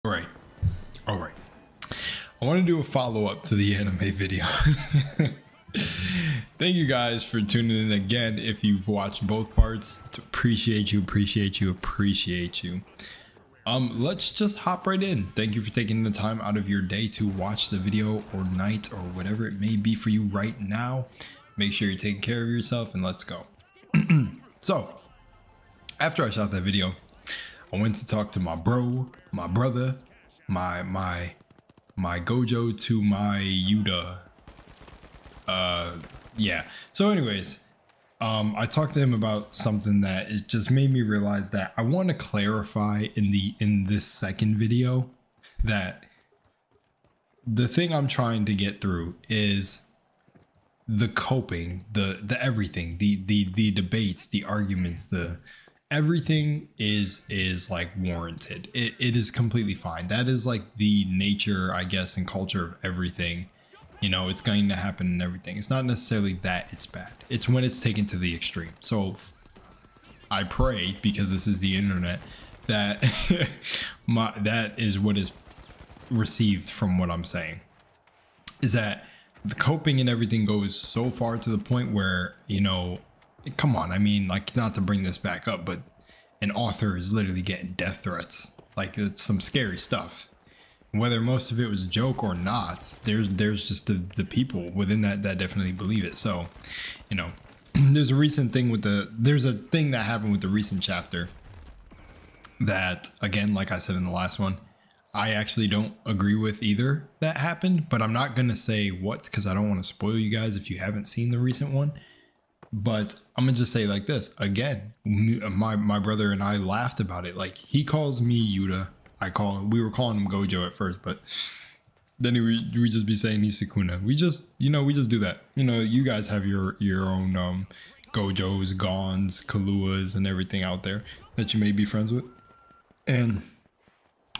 All right. I want to do a follow-up to the anime video. Thank you guys for tuning in again. If you've watched both parts, appreciate you. Let's just hop right in. Thank you for taking the time out of your day to watch the video, or night, or whatever it may be for you right now. Make sure you're taking care of yourself, and let's go. So, after I shot that video, I went to talk to my bro, my brother, my Gojo to my Yuta. Yeah. So anyways, I talked to him about something that it just made me realize that I want to clarify in this second video that the thing I'm trying to get through is the coping, the everything, the debates, the arguments, everything is like warranted. It is completely fine. That is like the nature, I guess, and culture of everything. You know, it's going to happen and everything. It's not necessarily that it's bad. It's when it's taken to the extreme. So I pray, because this is the internet, that that is what is received from what I'm saying, is that the coping and everything goes so far to the point where, you know, come on, I mean, like, not to bring this back up, but an author is literally getting death threats. Like, it's some scary stuff. Whether most of it was a joke or not, there's just the people within that definitely believe it. So, you know, there's a thing that happened with the recent chapter that, again, like I said in the last one, I actually don't agree with either that happened, but I'm not gonna say what, because I don't want to spoil you guys if you haven't seen the recent one. But I'm gonna just say like this again. My brother and I laughed about it. Like, he calls me Yuta. We were calling him Gojo at first, but then we just be saying he's Sukuna. We just do that. You know, you guys have your own Gojos, Gons, Kaluas, and everything out there that you may be friends with, and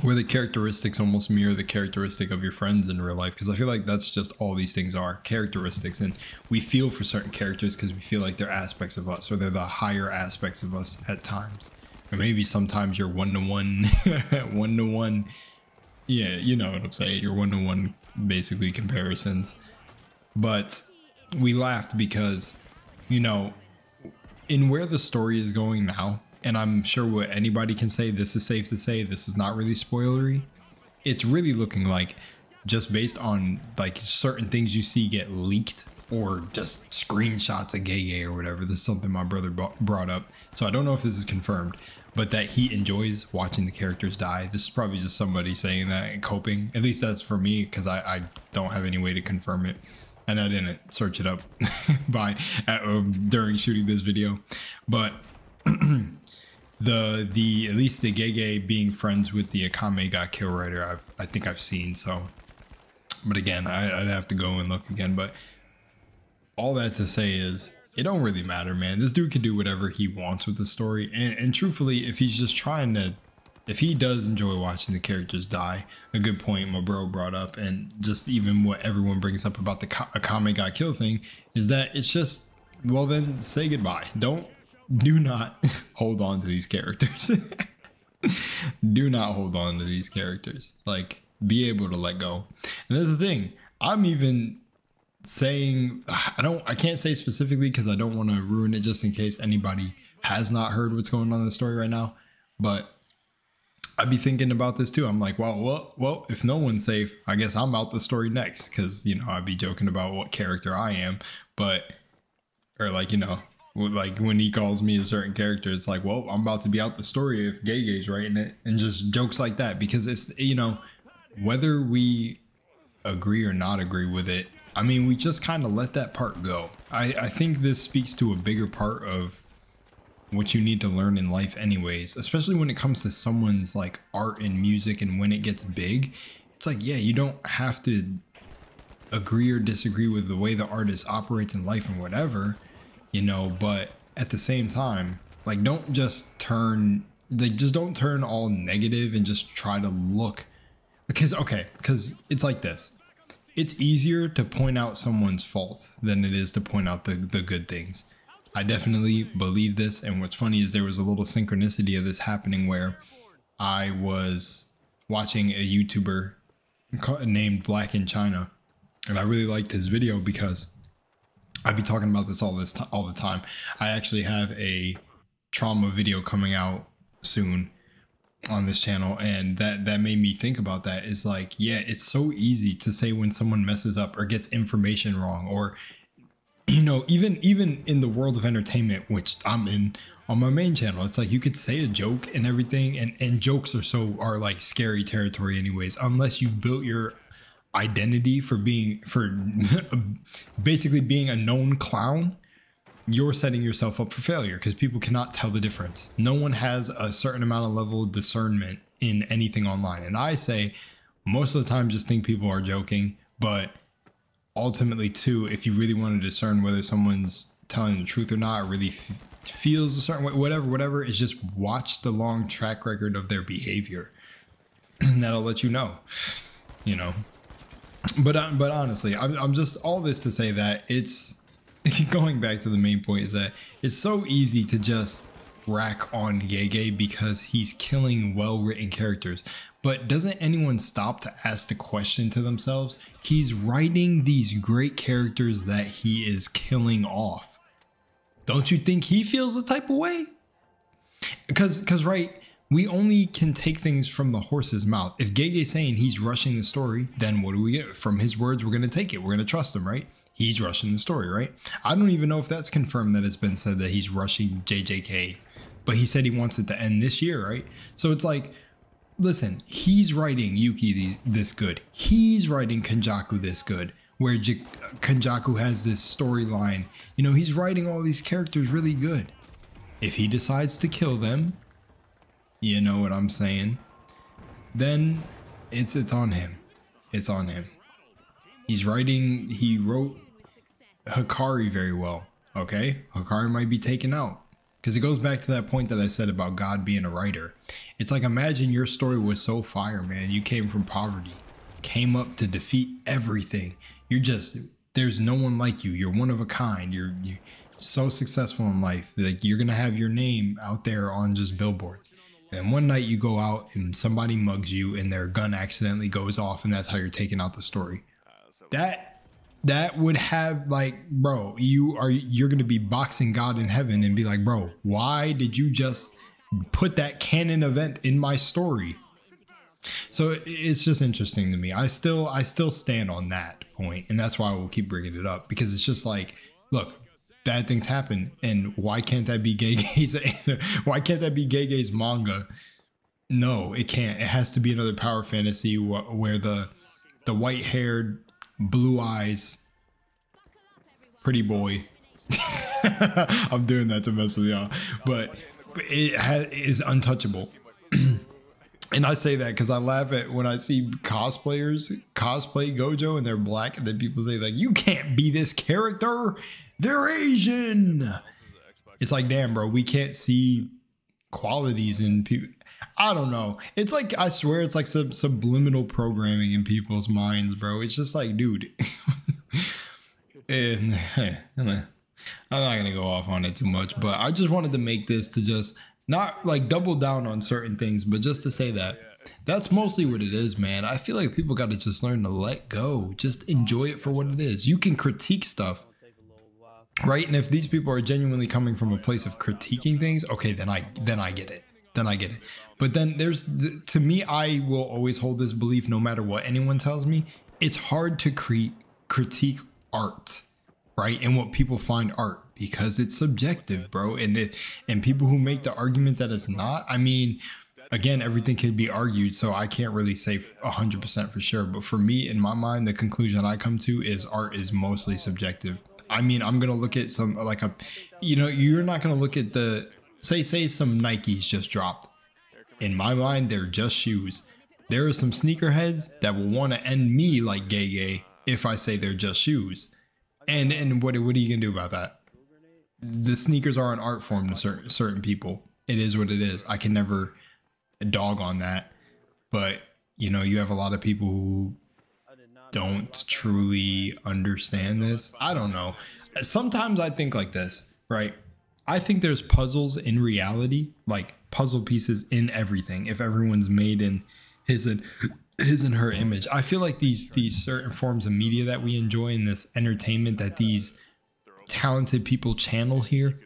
where the characteristics almost mirror the characteristic of your friends in real life. Because I feel like that's just all these things are, characteristics, and we feel for certain characters because we feel like they're aspects of us, or they're the higher aspects of us at times. Or maybe sometimes you're one-to-one, one-to-one. Yeah, you know what I'm saying. You're one-to-one, basically, comparisons. But we laughed because, you know, in where the story is going now, and I'm sure what anybody can say, this is safe to say, this is not really spoilery. It's really looking like, just based on like certain things you see get leaked, or just screenshots of gay or whatever. This is something my brother brought up, so I don't know if this is confirmed, but that he enjoys watching the characters die. This is probably just somebody saying that and coping. At least that's for me, because I don't have any way to confirm it, and I didn't search it up during shooting this video. But at least the Gege being friends with the Akame ga Kill writer, I think I've seen. So, but again, I'd have to go and look again. But all that to say is, it don't really matter, man. This dude can do whatever he wants with the story, and truthfully, if he's just trying to, if he does enjoy watching the characters die, a good point my bro brought up, and just even what everyone brings up about the Akame ga Kill thing, is that it's just, well, then say goodbye. Do not hold on to these characters. Do not hold on to these characters. Like, be able to let go. And that's the thing. I'm even saying, I can't say specifically because I don't want to ruin it, just in case anybody has not heard what's going on in the story right now. But I'd be thinking about this too. I'm like, well, if no one's safe, I guess I'm out the story next, because, you know, I'd be joking about what character I am, but, or like, you know, like when he calls me a certain character, it's like, well, I'm about to be out the story if Gege's writing it, and just jokes like that, because it's, you know, whether we agree or not agree with it, I mean, we just kind of let that part go. I think this speaks to a bigger part of what you need to learn in life anyways, especially when it comes to someone's like art and music, and when it gets big, it's like, yeah, you don't have to agree or disagree with the way the artist operates in life and whatever, you know, but at the same time, like, don't just turn all negative and just try to look, because it's like this. It's easier to point out someone's faults than it is to point out the good things. I definitely believe this, and what's funny is there was a little synchronicity of this happening where I was watching a YouTuber named Black in China, and I really liked his video because I'd be talking about this all the time. I actually have a trauma video coming out soon on this channel, and that made me think about that. Is like, yeah, it's so easy to say when someone messes up or gets information wrong, or you know, even in the world of entertainment, which I'm in on my main channel, it's like you could say a joke and everything, and jokes are like scary territory anyways, unless you've built your identity for basically being a known clown. You're setting yourself up for failure because people cannot tell the difference. No one has a certain amount of level of discernment in anything online. And I say most of the time just think people are joking, but ultimately too, if you really want to discern whether someone's telling the truth or not, or really feels a certain way, whatever, is just watch the long track record of their behavior, and that'll let you know, you know. But honestly, I'm just all this to say that it's going back to the main point, is that it's so easy to just rack on Gege because he's killing well-written characters. But doesn't anyone stop to ask the question to themselves? He's writing these great characters that he is killing off. Don't you think he feels a type of way? Because right, we only can take things from the horse's mouth. If Gege's saying he's rushing the story, then what do we get? From his words, we're going to take it. We're going to trust him, right? He's rushing the story, right? I don't even know if that's confirmed that it's been said that he's rushing JJK, but he said he wants it to end this year, right? So it's like, listen, he's writing Yuki this good. He's writing Kenjaku this good, where Kenjaku has this storyline. You know, he's writing all these characters really good. If he decides to kill them, you know what I'm saying, then it's on him. It's on him. He wrote Hikari very well. Okay, Hikari might be taken out. Because it goes back to that point that I said about God being a writer. It's like, imagine your story was so fire, man. You came from poverty, came up to defeat everything. There's no one like you. You're one of a kind. You're so successful in life. Like, you're going to have your name out there on just billboards. And one night you go out and somebody mugs you and their gun accidentally goes off, and that's how you're taking out the story. That would have, like, bro, you're going to be boxing God in heaven and be like, bro, why did you just put that canon event in my story? So it's just interesting to me. I still stand on that point, and that's why I will keep bringing it up, because it's just like, look, bad things happen, and why can't that be Gege's manga? No, it can't. It has to be another power fantasy where the white-haired, blue eyes, pretty boy. I'm doing that to mess with y'all, but it is untouchable. And I say that because I laugh at when I see cosplayers cosplay Gojo and they're black, and then people say like, you can't be this character, they're Asian. It's like, damn, bro, we can't see qualities in people. I don't know. It's like, I swear it's like some subliminal programming in people's minds, bro. It's just like, dude. And I'm not going to go off on it too much, but I just wanted to make this to just not like double down on certain things, but just to say that that's mostly what it is, man. I feel like people got to just learn to let go. Just enjoy it for what it is. You can critique stuff, right? And if these people are genuinely coming from a place of critiquing things, okay, then I get it. Then I get it. But then to me, I will always hold this belief no matter what anyone tells me. It's hard to critique art, right? And what people find art, because it's subjective, bro. And people who make the argument that it's not, I mean, again, everything can be argued, so I can't really say 100% for sure. But for me, in my mind, the conclusion I come to is art is mostly subjective. I mean, I'm going to look at some, like you're not going to look at the, say some Nikes just dropped. In my mind, they're just shoes. There are some sneakerheads that will want to end me like Gege if I say they're just shoes. And what are you going to do about that? The sneakers are an art form to certain people. It is what it is. I can never dog on that. But, you know, you have a lot of people who don't truly understand this. I don't know. Sometimes I think like this, right? I think there's puzzles in reality, like puzzle pieces in everything. If everyone's made in his and her image. I feel like these certain forms of media that we enjoy in this entertainment that these talented people channel here,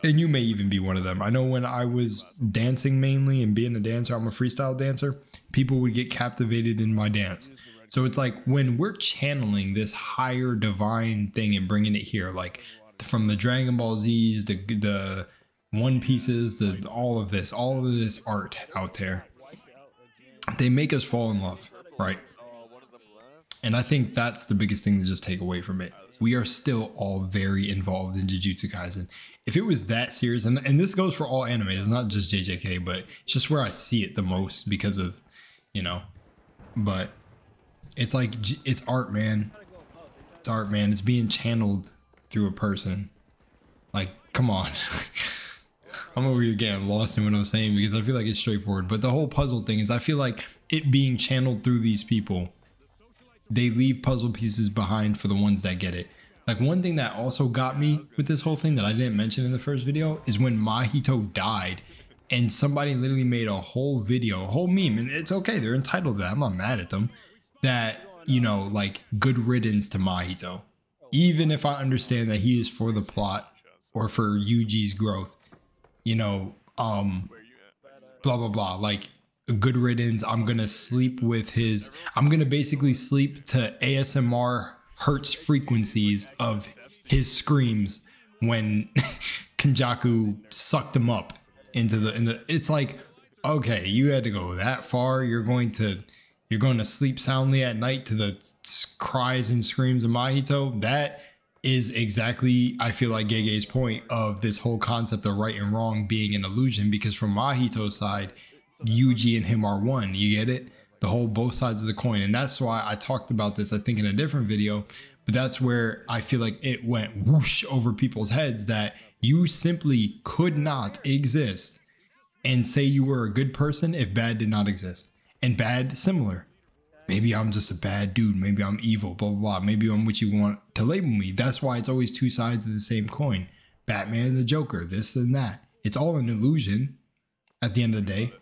and you may even be one of them. I know when I was dancing mainly and being a dancer, I'm a freestyle dancer, people would get captivated in my dance. So it's like when we're channeling this higher divine thing and bringing it here, like from the Dragon Ball Z's, the One Pieces, all of this art out there, they make us fall in love, right? And I think that's the biggest thing to just take away from it. We are still all very involved in Jujutsu Kaisen. If it was that serious, and this goes for all anime, it's not just JJK, but it's just where I see it the most because of, you know, but it's like, it's art, man. It's art, man. It's being channeled through a person. Like, come on. I'm over here getting lost in what I'm saying because I feel like it's straightforward. But the whole puzzle thing is I feel like it being channeled through these people, they leave puzzle pieces behind for the ones that get it. Like one thing that also got me with this whole thing that I didn't mention in the first video is when Mahito died and somebody literally made a whole video, a whole meme, and it's okay, they're entitled to that, I'm not mad at them, that, you know, like good riddance to Mahito. Even if I understand that he is for the plot or for Yuji's growth, you know, blah, blah, blah, like a good riddance. I'm going to sleep with his, I'm going to basically sleep to ASMR hertz frequencies of his screams when Kenjaku sucked him up into the, it's like, okay, you had to go that far. You're going to sleep soundly at night to the cries and screams of Mahito. That is exactly, I feel like, Gege's point of this whole concept of right and wrong being an illusion, because from Mahito's side, Yuji and him are one. You get it? The whole both sides of the coin. And that's why I talked about this, I think, in a different video, but that's where I feel like it went whoosh over people's heads, that you simply could not exist and say you were a good person if bad did not exist. And bad, similar. Maybe I'm just a bad dude. Maybe I'm evil, blah, blah, blah. Maybe I'm what you want to label me. That's why it's always two sides of the same coin. Batman and the Joker, this and that. It's all an illusion at the end of the day.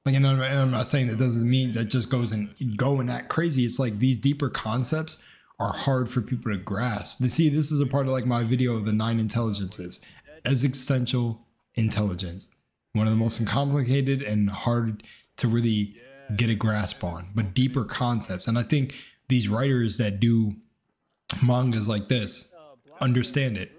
Like, and I'm not saying that doesn't mean that just goes and going that crazy. It's like these deeper concepts are hard for people to grasp. See, this is a part of like my video of the 9 intelligences. Existential intelligence. One of the most complicated and hard to really get a grasp on, but deeper concepts. And I think these writers that do mangas like this understand it.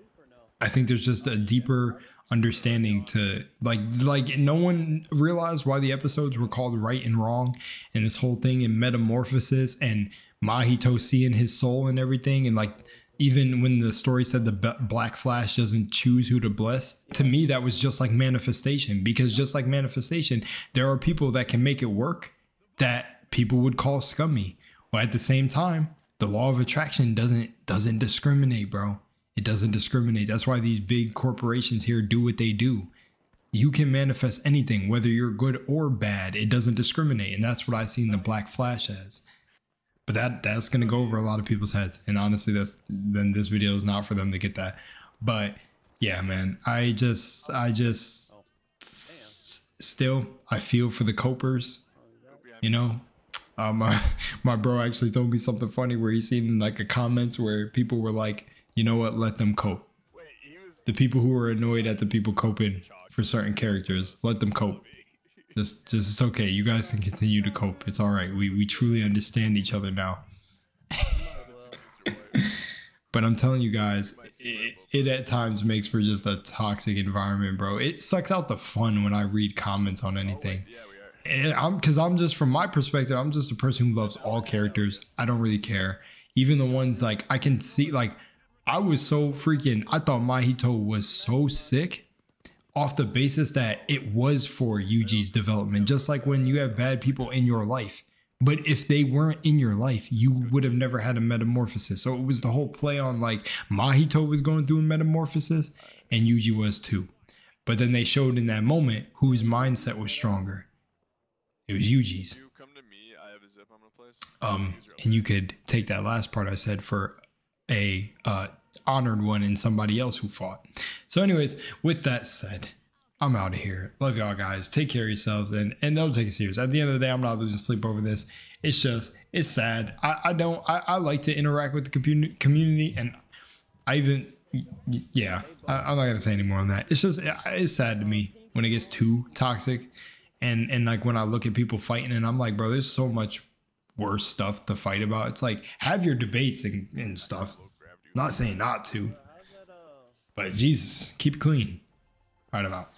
I think there's just a deeper understanding to like no one realized why the episodes were called Right and Wrong, and this whole thing in metamorphosis and Mahito seeing his soul and everything. And like, even when the story said the Black Flash doesn't choose who to bless, to me that was just like manifestation, because just like manifestation, there are people that can make it work that people would call scummy. Well, at the same time, the law of attraction doesn't discriminate, bro. It doesn't discriminate. That's why these big corporations here do what they do. You can manifest anything, whether you're good or bad. It doesn't discriminate. And that's what I've seen the Black Flash as. But that's going to go over a lot of people's heads. And honestly, then this video is not for them to get that. But yeah, man, I still feel for the copers, you know. My bro actually told me something funny where he seen like a comments where people were like, you know what, let them cope. The people who are annoyed at the people coping for certain characters, let them cope. Just it's okay. You guys can continue to cope. It's all right. We truly understand each other now. But I'm telling you guys, it at times makes for just a toxic environment, bro. It sucks out the fun when I read comments on anything. And because I'm just, from my perspective, I'm just a person who loves all characters. I don't really care. Even the ones like I can see, like I was so freaking, I thought Mahito was so sick off the basis that it was for Yuji's development. Just like when you have bad people in your life, but if they weren't in your life, you would have never had a metamorphosis. So it was the whole play on like Mahito was going through a metamorphosis and Yuji was too. But then they showed in that moment whose mindset was stronger. It was Yuji's. And you could take that last part I said for a honored one in somebody else who fought. So anyways, with that said, I'm out of here. Love y'all guys. Take care of yourselves and don't take it serious. At the end of the day, I'm not losing sleep over this. It's just, it's sad. I like to interact with the community, and I even, yeah, I'm not gonna say any more on that. It's just, it's sad to me when it gets too toxic, and like when I look at people fighting and I'm like, bro, there's so much worse stuff to fight about. It's like, have your debates and stuff. Not saying not to, but Jesus, keep it clean. Right about.